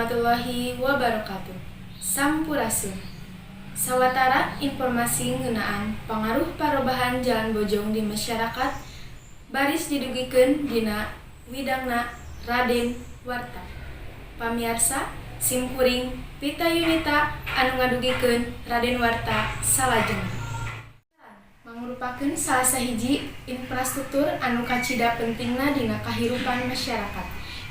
warahmatullahi wabarakatuh. Sampurasun. Sawatara informasi ngeunaan pangaruh parobahan jalan bojong di masyarakat baris didugikeun dina widangna Raden Warta. Pamiarsa simkuring pita Yunita anu ngadugikeun Raden Warta salajeng. Mangrupakeun salah sahiji infrastruktur anu kacida pentingna dina kahirupan masyarakat.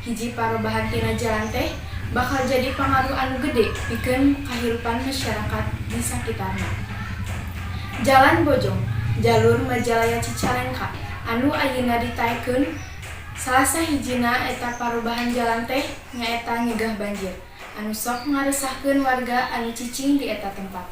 Hiji parobahan tina jalan teh bakal jadi pengaruh anu gede pikeun kahirupan masyarakat di sakitarna. Jalan Bojong, jalur Majalaya Cicalengka anu ayeuna ditaekeun salah sahijina eta parobahan jalan teh nyaeta nyegah banjir anu sok ngaresahkeun warga anu cicing di eta tempat.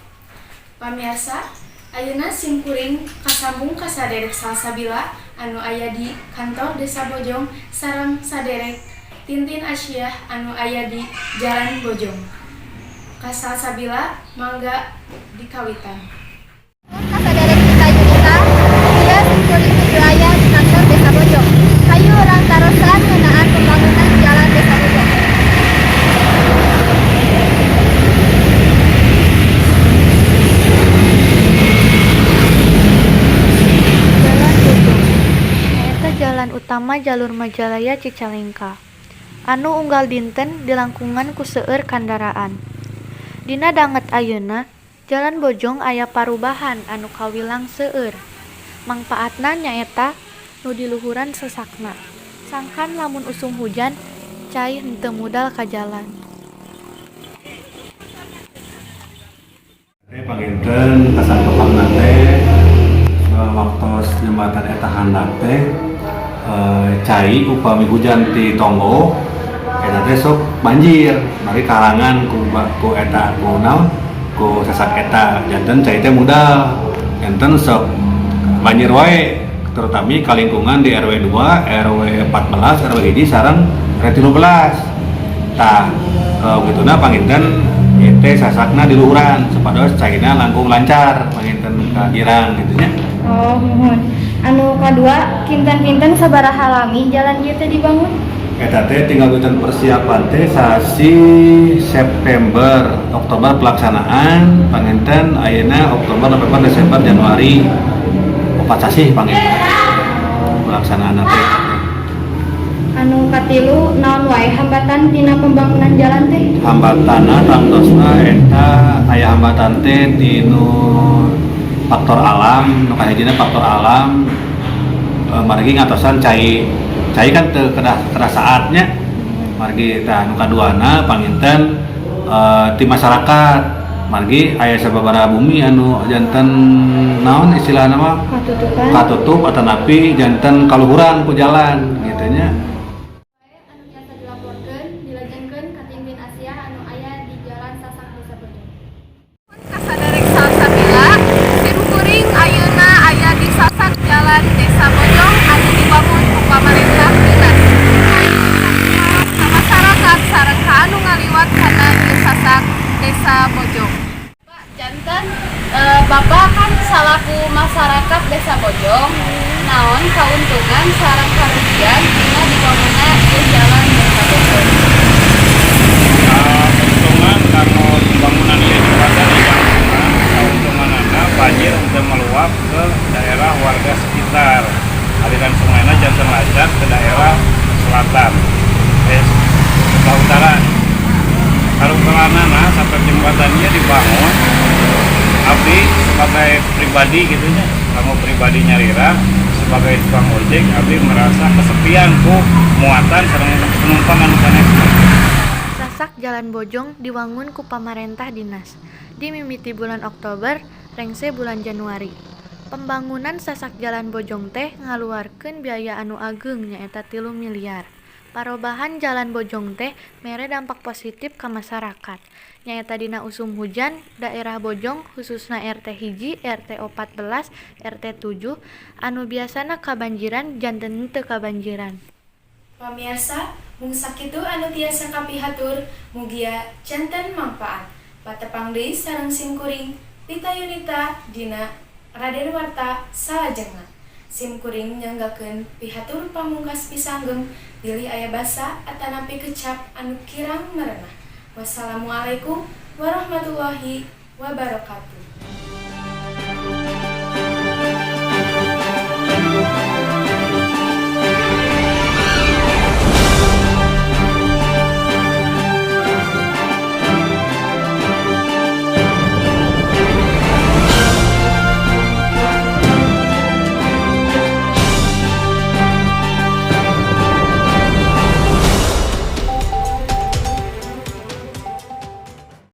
Pamirsa, ayeuna simkuring kasambung ka saderek salsabila anu aya di kantor Desa Bojong sareng saderek Tintin Asia anu aya di Jalan Bojong. Kasalsabila mangga dikawitan. Kasaderek kita Yunita, dia simkuring wilayah di kantor Desa Bojong. Kayu orang tarosan ngeunaan pembangunan jalan Desa Bojong. Jalan Bojong nyaeta jalan utama jalur Majalaya Cicalengka anu unggal dinten dilangkungan ku seueur kandaraan. Dina danget ayeuna, Jalan Bojong aya parubahan anu kawilang seueur. Mangpaatna nyaeta nu di luhuran sesakna. Sangkan lamun usum hujan, cai henteu mudal ka jalan. Panginten kasan pepangna teh waktu jembatan eta handap teh cai upami hujan di Tonggo eta teh sok banjir mari kalangan ku eta ku naon ku sasak eta janten cai teh modal janten sok banjir wae terutama ka lingkungan di RW 2, RW 14, RW 1 sareng RW 13. Tah kituna panginten teh sasakna di luhuran supados caina langkung lancar panginten ka girang gitu nya. Oh, mohon. Anu kadua, kinten-kinten sabaraha lami jalan ieu teh dibangun? Eta teh tinggal beuteun persiapan teh sasi September, Oktober pelaksanaan, panginten ayeuna Oktober, November, Desember, Januari. Opat sasi panginten pelaksanaan teh. Anu katilu naon wae hambatan tina pembangunan jalan teh? Hambatanna tangtosna eta aya hambatan teh tinu faktor alam, nu kahijina faktor alam margi ngatosan cai kan teu kedah saatnya margi tah nu kaduana panginten ti masyarakat margi aya sababaraha bumi anu janten naon istilahna mah katutup atanapi janten kaluhuran ku jalan kitu nya. Anu biasa dilaporkeun dilajengkeun ka Tintin Asia anu aya di Jalan Sasak Desa Bojong. Kasaderek salsabila simkuring ayeuna aya di sasak jalan Desa Bojong anu dibangun ku pamarentah dinas. Ka masyarakat sareng ka anu ngaliwat kana ieu sasak Desa Bojong. Janten Bapak kan salaku masyarakat Desa Bojong naon kauntungan sareng karugian dina dibangunna ieu jalan Desa Bojong. Keuntungan karena pembangunan ini jembatan yang keuntungannya banjir untuk meluap ke daerah warga sekitar. Aliran sungainya jantan lancar ke daerah selatan, sebelah utara. Kalau kelanana sampai jembatannya dibangun, abdi sebagai pribadi gitunya, kamu pribadi nyarira sebagai tukang ojek, abdi merasa kesepian ku muatan sareng penumpang anu sanes. Sasak Jalan Bojong diwangun ku pamarentah dinas. Di mimiti bulan Oktober, rengse bulan Januari. Pembangunan sasak Jalan Bojong teh ngaluarkeun biaya anu ageung nyaeta 3 miliar. Parobahan Jalan Bojong teh mere dampak positif ka masyarakat. Nyaeta dina usum hujan, daerah Bojong khususna RT 1, RT 14, RT 7 anu biasana kabanjiran janten teu kabanjiran. Pamirsa, mung sakitu anu tiasa kapihatur mugia janten mangpaat. Patepang deui sareng simkuring pita Yunita dina Raden Warta salajengna. Simkuring nyanggakeun pihatur pamungkas pisanggem pilih aya basa atanapi kecap anu kirang merenah. Wassalamualaikum warahmatullahi wabarakatuh.